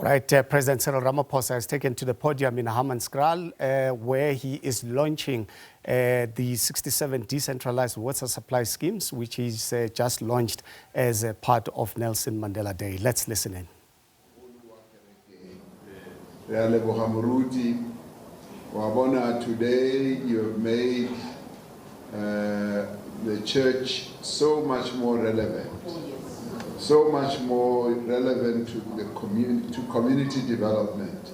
All right, President Cyril Ramaphosa has taken to the podium in Hammanskraal, where he is launching the 67 decentralized water supply schemes, which is just launched as a part of Nelson Mandela Day. Let's listen in. Today you have made the church so much more relevant. So much more relevant to the community development.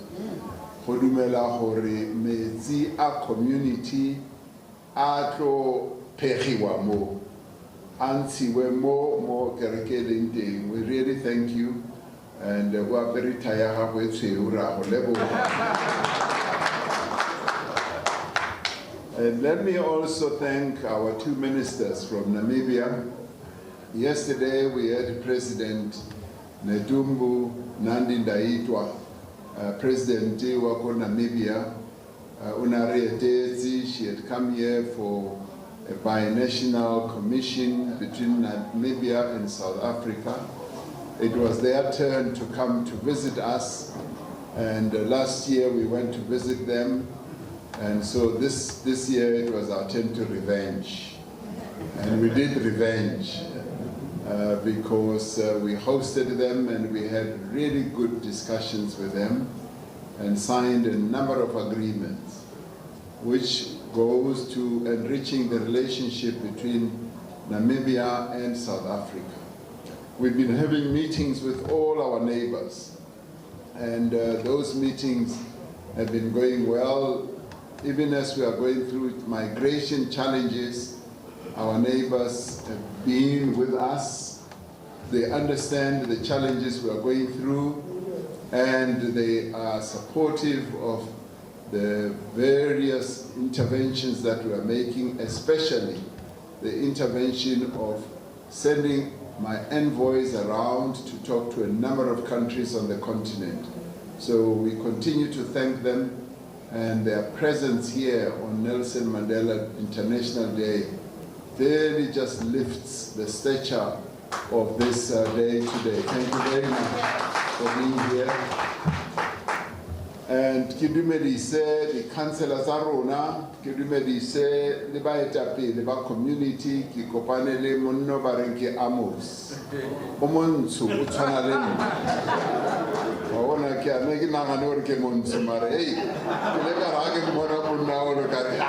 Hodumela hore metsi a community atlo pegiwa mo antsiwe mo kerekeleng teng. We really thank you, and we are very tired of And let me also thank our two ministers from Namibia. Yesterday we had President Nedumbu Nandi Ndaitwa, President of Namibia, she had come here for a binational commission between Namibia and South Africa. It was their turn to come to visit us, and last year we went to visit them, and so this year it was our turn to revenge. And we did revenge. Because we hosted them and we had really good discussions with them and signed a number of agreements which goes to enriching the relationship between Namibia and South Africa. We've been having meetings with all our neighbors, and those meetings have been going well. Even as we are going through migration challenges, our neighbors have been with us. They understand the challenges we are going through, and they are supportive of the various interventions that we are making, especially the intervention of sending my envoys around to talk to a number of countries on the continent. So we continue to thank them, and their presence here on Nelson Mandela International Day really just lifts the stature of this day today. Thank you very much for being here. And Kidumedise, the councillor Zarona, Kidumedise, the Baetapi, the community, Kikopanele, Monno Barenke Amos. Omonsu, Utanalem. I want to make it now and work in Monsumare. Hey, you never hug him one now. Look at it.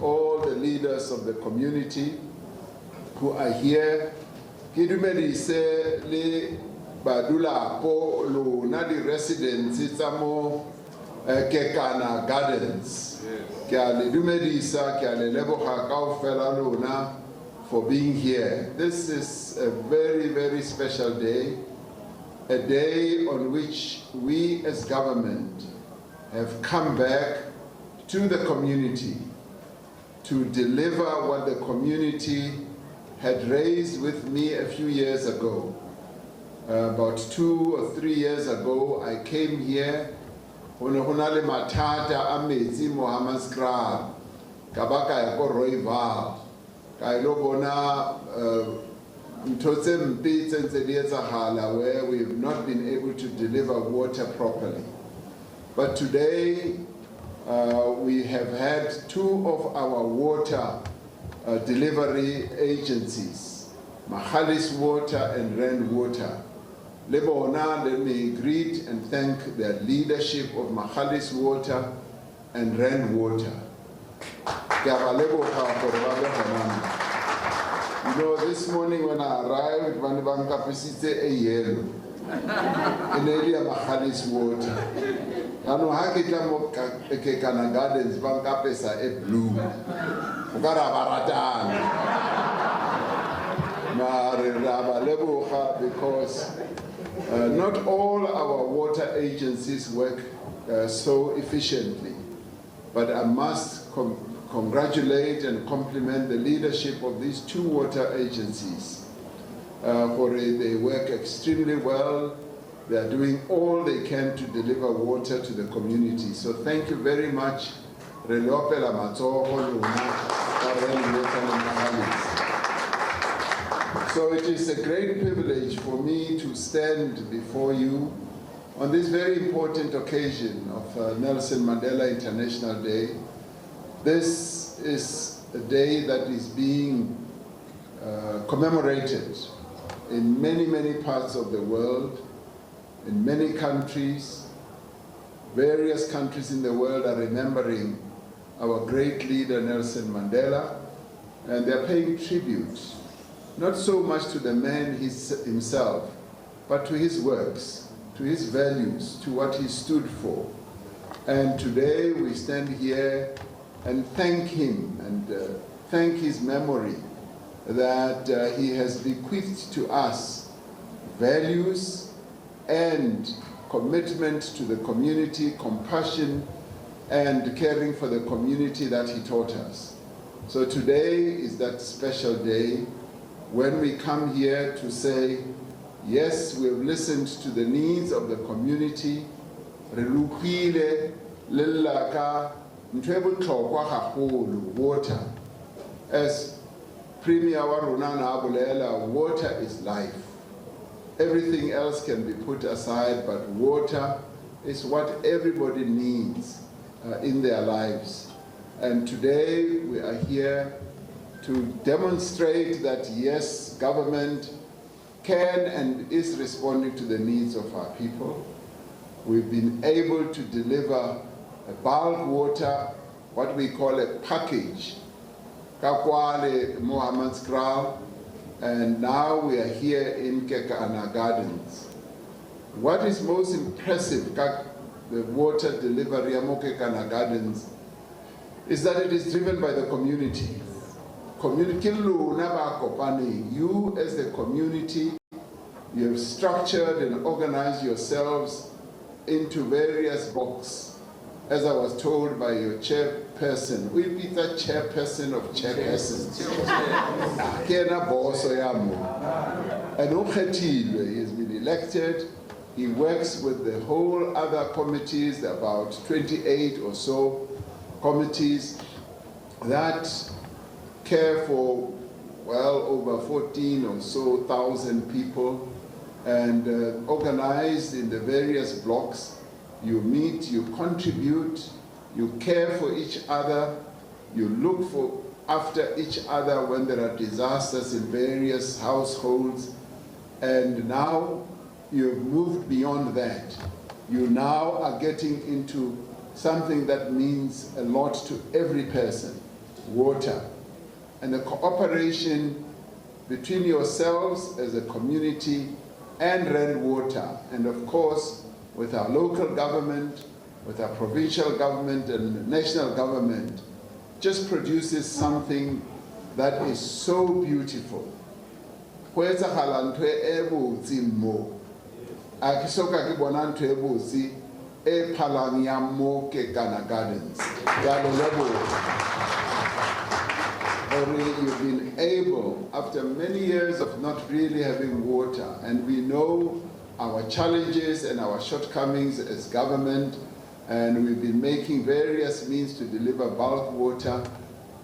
All the leaders of the community who are here, Badula po lo na di residents itamo Kekana Gardens. Kiale dumedisa kiale lebo hakau fela lo na for being here. This is a very, very special day, a day on which we as government have come back to the community to deliver what the community had raised with me a few years ago. About 2 or 3 years ago, I came here, Honale Matata Amezi Hammanskraal, Kabaka Yako Roival, Kailobona Mtotsem Pits and Zediazahala, where we have not been able to deliver water properly. But today, we have had 2 of our water delivery agencies, Mahalis Water and Rand Water. Lebona, let me greet and thank the leadership of Mahalis Water and Rand Water. You know, this morning when I arrived, Vanibanka Pesite a yellow in area Mahalis Water. Ano hakita mo Kekana Gardens Banka Pesa a blue. Because not all our water agencies work so efficiently, but I must congratulate and compliment the leadership of these 2 water agencies. They work extremely well. They are doing all they can to deliver water to the community. So thank you very much, re le opela matsogo lona ka re le tsa. So it is a great privilege for me to stand before you on this very important occasion of Nelson Mandela International Day. This is a day that is being commemorated in many, many parts of the world, in many countries. Various countries in the world are remembering our great leader Nelson Mandela, and they're paying tribute, not so much to the man himself, but to his works, to his values, to what he stood for. And today we stand here and thank him and thank his memory that he has bequeathed to us values and commitment to the community, compassion and caring for the community that he taught us. So today is that special day when we come here to say, yes, we have listened to the needs of the community, water. As Premier Warunana Abulela, water is life. Everything else can be put aside, but water is what everybody needs in their lives. And today we are here to demonstrate that yes, government can and is responding to the needs of our people. We've been able to deliver a bulk water, what we call a package, Kakwale Hammanskraal, and now we are here in Kekana Gardens. What is most impressive, the water delivery at Kekana Gardens, is that it is driven by the community. You as the community, you have structured and organized yourselves into various blocks. As I was told by your chairperson, we be the chairperson of chairpersons. And he has been elected. He works with the whole other committees, about 28 or so committees that care for well over 14 or so thousand people, and organized in the various blocks. You meet, you contribute, you care for each other, you look for after each other when there are disasters in various households, and now you've moved beyond that. You now are getting into something that means a lot to every person, water. And the cooperation between yourselves as a community and Rand Water, and of course with our local government, with our provincial government and national government, just produces something that is so beautiful. You've been able, after many years of not really having water, and we know our challenges and our shortcomings as government, and we've been making various means to deliver bulk water.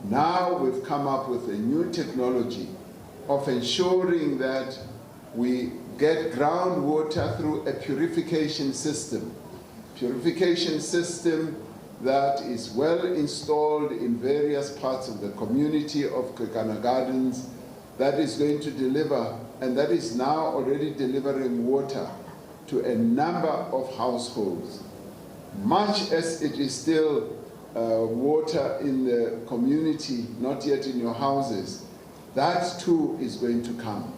Now we've come up with a new technology of ensuring that we get groundwater through a purification system. Purification system that is well installed in various parts of the community of Kekana Gardens, that is going to deliver, and that is now already delivering water to a number of households. Much as it is still water in the community, not yet in your houses, that too is going to come.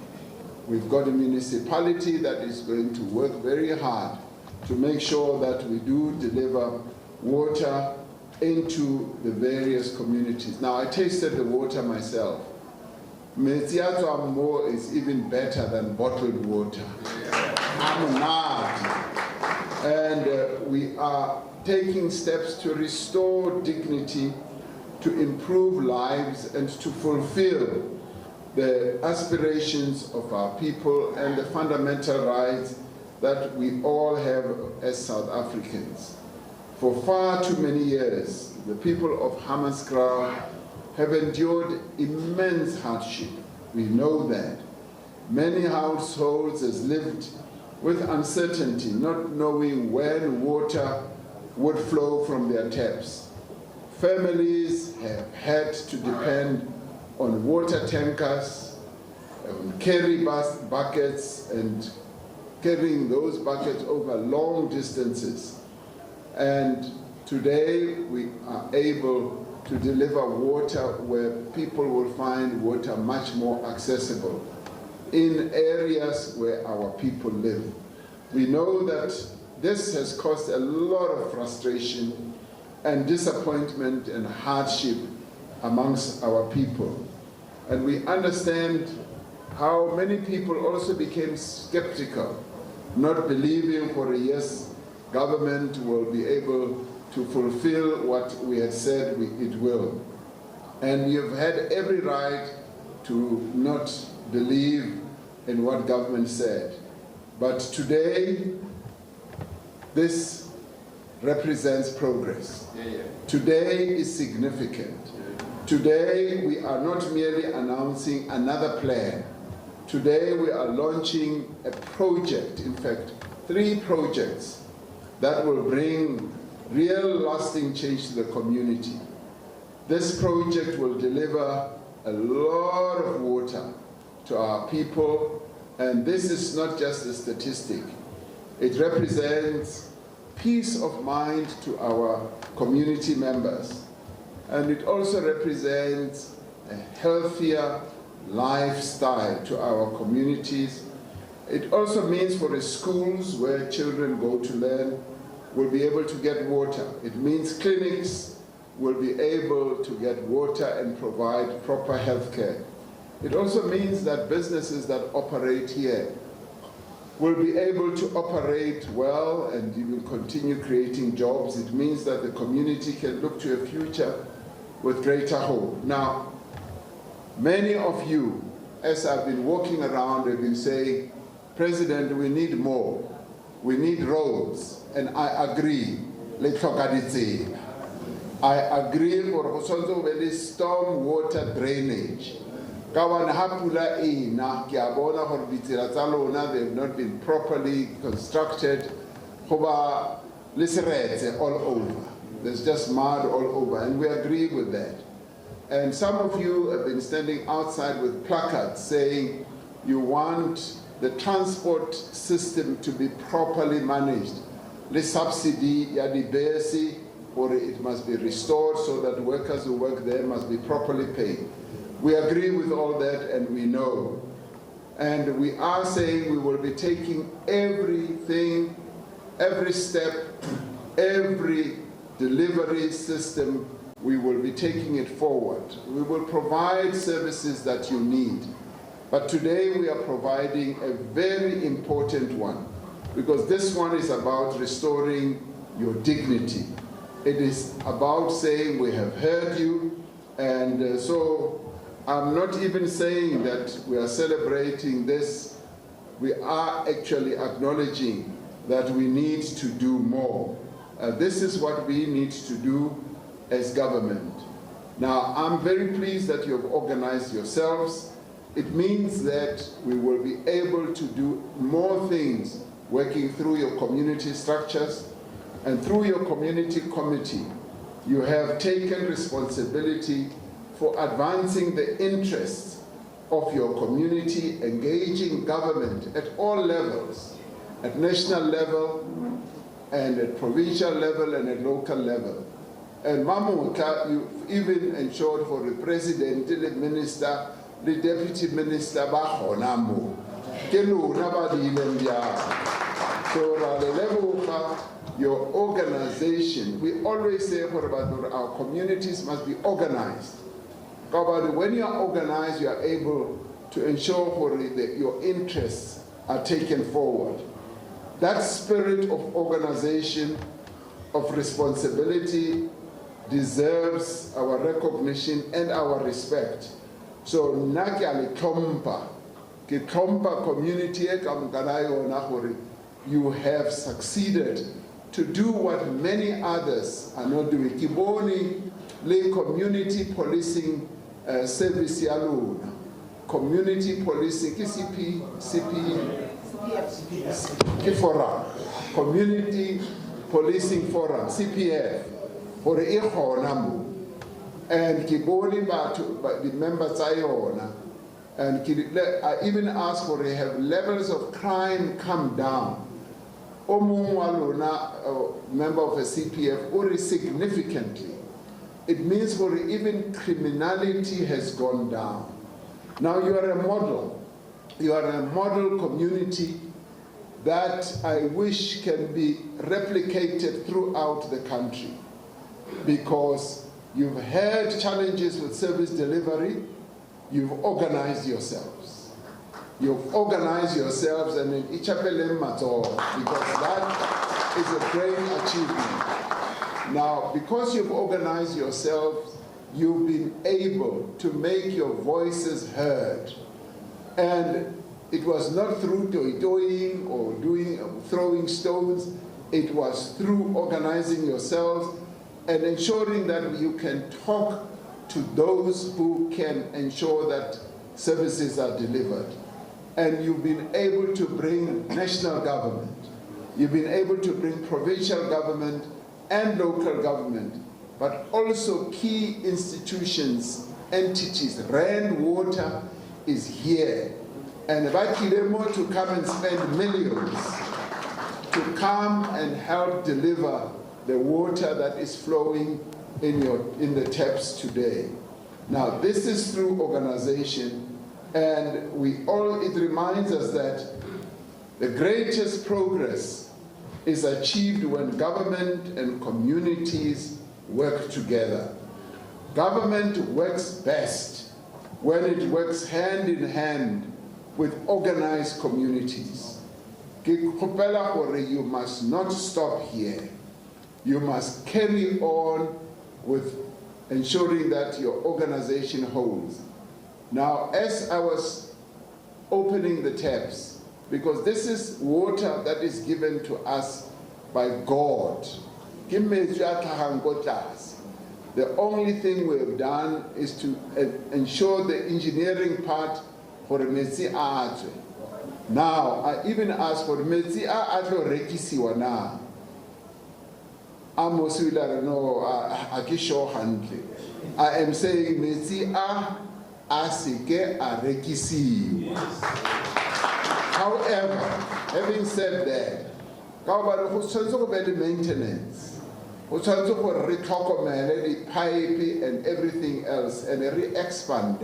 We've got a municipality that is going to work very hard to make sure that we do deliver water into the various communities. Now, I tasted the water myself. Metsiato Ammo is even better than bottled water. I'm not. And we are taking steps to restore dignity, to improve lives, and to fulfill the aspirations of our people and the fundamental rights that we all have as South Africans. For far too many years, the people of Hammanskraal have endured immense hardship. We know that. Many households has lived with uncertainty, not knowing when water would flow from their taps. Families have had to depend on water tankers, on carry buckets, and carrying those buckets over long distances. And today we are able to deliver water where people will find water much more accessible in areas where our people live. We know that this has caused a lot of frustration and disappointment and hardship amongst our people. And we understand how many people also became skeptical, not believing for a yes, government will be able to fulfill what we had said it will. And we have had every right to not believe in what government said. But today, this represents progress. Today is significant. Today, we are not merely announcing another plan. Today, we are launching a project, in fact, 3 projects that will bring real lasting change to the community. This project will deliver a lot of water to our people, and this is not just a statistic. It represents peace of mind to our community members, and it also represents a healthier lifestyle to our communities. It also means for the schools where children go to learn will be able to get water. It means clinics will be able to get water and provide proper health care. It also means that businesses that operate here will be able to operate well and you will continue creating jobs. It means that the community can look to a future with greater hope. Now, many of you, as I've been walking around, have been saying, President, we need more. We need roads. And I agree. I agree for also very storm water drainage. They have not been properly constructed. All over. There's just mud all over, and we agree with that. And some of you have been standing outside with placards saying you want the transport system to be properly managed. The subsidy, or it must be restored so that workers who work there must be properly paid. We agree with all that, and we know. And we are saying we will be taking everything, every step, every delivery system, we will be taking it forward. We will provide services that you need. But today we are providing a very important one, because this one is about restoring your dignity. It is about saying we have heard you, and so I'm not even saying that we are celebrating this. We are actually acknowledging that we need to do more. This is what we need to do as government. Now, I'm very pleased that you have organized yourselves. It means that we will be able to do more things working through your community structures and through your community committee. You have taken responsibility for advancing the interests of your community, engaging government at all levels, at national level and at provincial level and at local level. And Mamuka, you've even ensured for the president, the minister, the deputy minister, so your organization, we always say for about our communities must be organized. When you are organized, you are able to ensure that your interests are taken forward. That spirit of organization, of responsibility, deserves our recognition and our respect. So, community, you have succeeded to do what many others are not doing. Kiboni le community policing service ya lona. Community policing, forum, Community Policing Forum, CPF, for the and Kiboni the members and I even asked for to have levels of crime come down. Member of a CPF, or significantly. It means for even criminality has gone down. Now you are a model. You are a model community that I wish can be replicated throughout the country, because you've had challenges with service delivery, you've organized yourselves. You've organized yourselves, and in Ichapelem Mato, because that is a great achievement. Now, because you've organized yourselves, you've been able to make your voices heard. And it was not through toy-toying or throwing stones. It was through organizing yourselves and ensuring that you can talk to those who can ensure that services are delivered. And you've been able to bring national government. You've been able to bring provincial government and local government, but also key institutions, entities. Rand Water is here. And Bakilemo to come and spend millions to come and help deliver the water that is flowing in the taps today. Now, this is through organization, and it reminds us that the greatest progress is achieved when government and communities work together. Government works best when it works hand in hand with organized communities. You must not stop here. You must carry on with ensuring that your organization holds. Now, as I was opening the taps, because this is water that is given to us by God. The only thing we've done is to ensure the engineering part for Metsi Atwe. Now, I even asked for Metsi Atwe Rekisiwa na. I am saying Metsi Asike Arekisi. However, having said that, maintenance, the pipe and everything else, and re-expand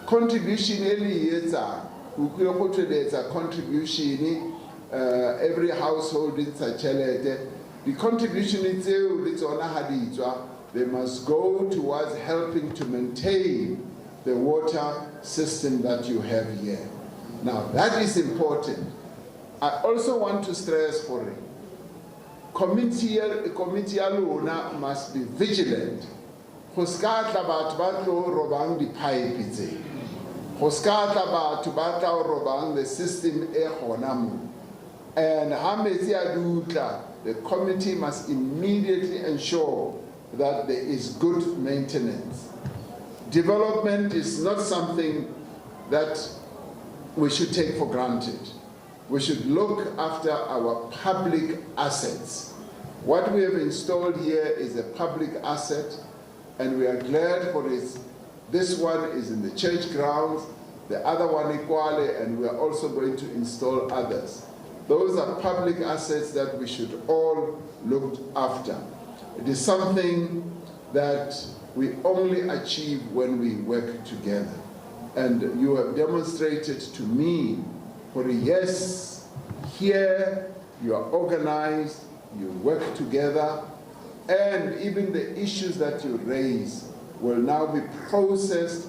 contribution contribution every household in the contribution they must go towards helping to maintain the water system that you have here. Now, that is important. I also want to stress for it. Committee alone must be vigilant. Hoskata bat batlo robang di pipe. Hoskata bat batlo robang the system honam. And Hamezi Aduka, the committee must immediately ensure that there is good maintenance. Development is not something that we should take for granted. We should look after our public assets. What we have installed here is a public asset, and we are glad for it. This one is in the church grounds, the other one Equale, and we are also going to install others. Those are public assets that we should all look after. It is something that we only achieve when we work together. And you have demonstrated to me, for yes, here you are organized, you work together, and even the issues that you raise will now be processed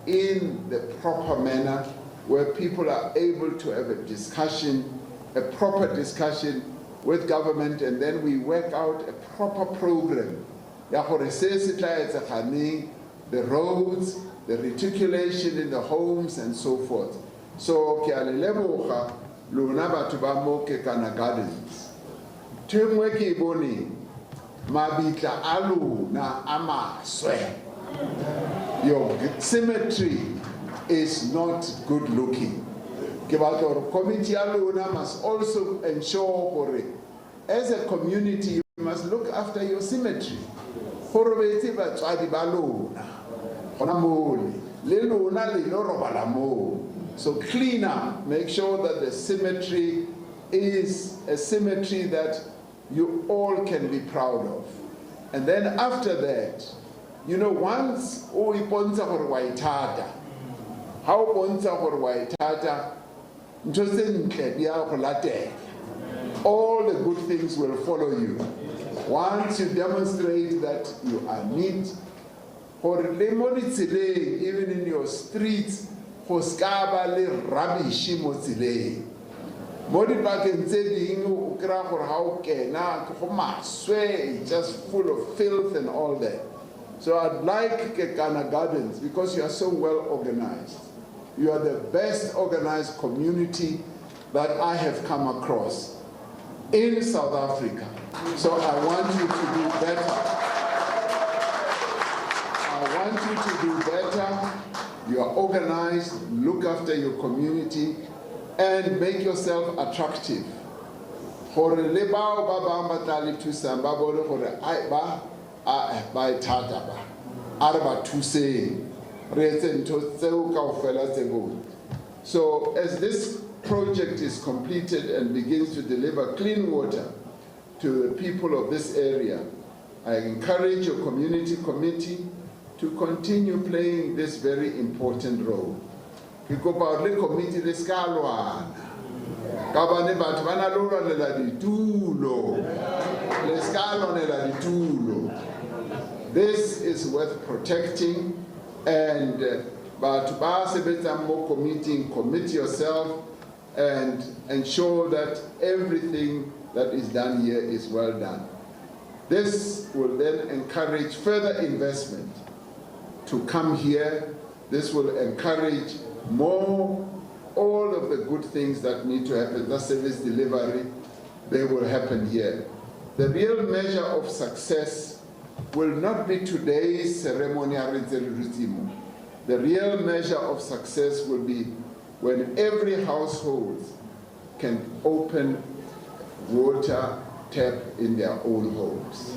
in the proper manner where people are able to have a discussion, a proper discussion with government, and then we work out a proper program. The roads, the reticulation in the homes, and so forth. So, gardens. Tengwe ke bone mabitla a lona a maswe. Your cemetery is not good looking. Ke batla hore committee ya lona must also ensure hore as a community you must look after your cemetery. Hore betse batswadi ba lona. Hona mole le lona le lo robala mo. So clean up, make sure that the cemetery is a cemetery that you all can be proud of. And then after that, you know, once o ipontsha gore wa ithata, ha o bontsha gore wa ithata, ntho tse ntle di a go latela. All the good things will follow you. Once you demonstrate that you are neat, gore le mo ditseleng, even in your streets, go ska ba le rubbish mo tseleng. Mo dibakeng tse ding o kry-a gore ha o kena go maswe, just full of filth and all that. So I'd like Kekana Gardens, because you are so well organized. You are the best organized community that I have come across in South Africa. So I want you to do better. I want you to do better. You are organized, look after your community, and make yourself attractive. Hore le bao ba bang ba tla le thusang ba bone hore ai ba ithata ba a re ba thuseng re etse ntho tseo kaofela tse bone. So as this project is completed and begins to deliver clean water to the people of this area, I encourage your community committee to continue playing this very important role. Ke kopa le committee le ska lwana ka bane batho ba na lo lwanela ditulo le ska lwanela ditulo. This is worth protecting, and batho ba sebetsang mo committee, commit yourself and ensure that everything that is done here is well done. This will then encourage further investment to come here. This will encourage more, all of the good things that need to happen, the service delivery, they will happen here. The real measure of success will not be today's ceremonial ritual. The real measure of success will be when every household can open water tap in their own homes,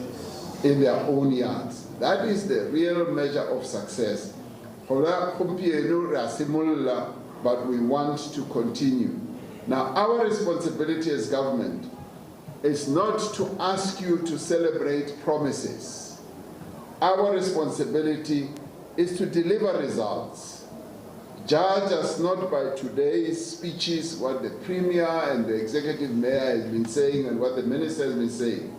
in their own yards. That is the real measure of success. But we want to continue. Now, our responsibility as government is not to ask you to celebrate promises. Our responsibility is to deliver results. Judge us not by today's speeches, what the Premier and the Executive Mayor has been saying and what the Minister has been saying,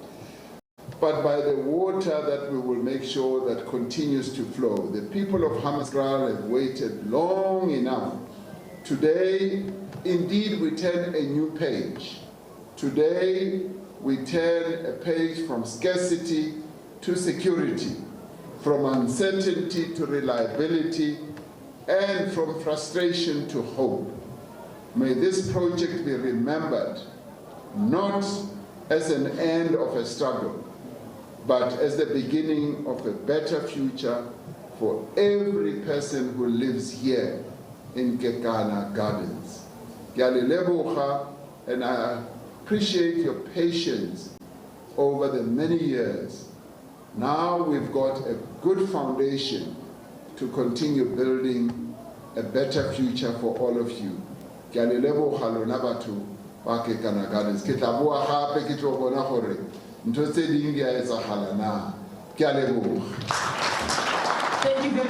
but by the water that we will make sure that continues to flow. The people of Hammanskraal have waited long enough. Today, indeed, we turn a new page. Today, we turn a page from scarcity to security, from uncertainty to reliability, and from frustration to hope. May this project be remembered not as an end of a struggle, but as the beginning of a better future for every person who lives here in Kekana Gardens. And I appreciate your patience over the many years. Now we've got a good foundation to continue building a better future for all of you. Thank you very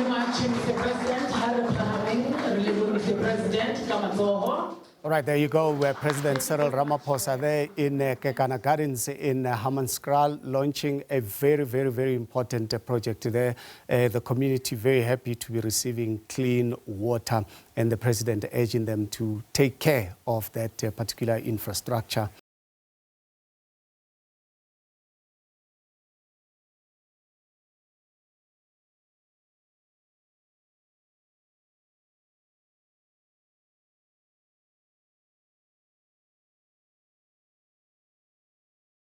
much, Mr. President. Mr. President, All right, there you go. President Cyril Ramaphosa there in Kekana Gardens in Hammanskraal, launching a very, very, very important project there. The community very happy to be receiving clean water, and the president urging them to take care of that particular infrastructure.